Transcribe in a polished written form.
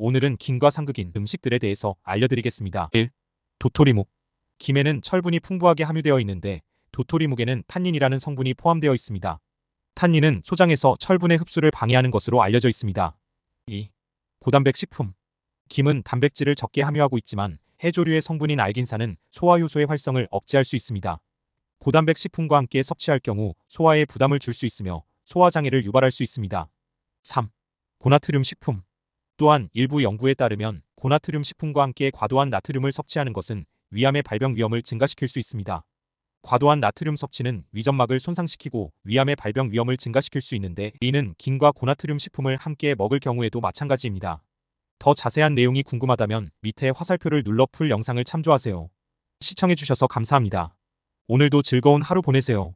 오늘은 김과 상극인 음식들에 대해서 알려드리겠습니다. 1. 도토리묵. 김에는 철분이 풍부하게 함유되어 있는데 도토리묵에는 탄닌이라는 성분이 포함되어 있습니다. 탄닌은 소장에서 철분의 흡수를 방해하는 것으로 알려져 있습니다. 2. 고단백 식품. 김은 단백질을 적게 함유하고 있지만 해조류의 성분인 알긴산은 소화 효소의 활성을 억제할 수 있습니다. 고단백 식품과 함께 섭취할 경우 소화에 부담을 줄 수 있으며 소화장애를 유발할 수 있습니다. 3. 고나트륨 식품. 또한 일부 연구에 따르면 고나트륨 식품과 함께 과도한 나트륨을 섭취하는 것은 위암의 발병 위험을 증가시킬 수 있습니다. 과도한 나트륨 섭취는 위점막을 손상시키고 위암의 발병 위험을 증가시킬 수 있는데 이는 김과 고나트륨 식품을 함께 먹을 경우에도 마찬가지입니다. 더 자세한 내용이 궁금하다면 밑에 화살표를 눌러 풀 영상을 참조하세요. 시청해주셔서 감사합니다. 오늘도 즐거운 하루 보내세요.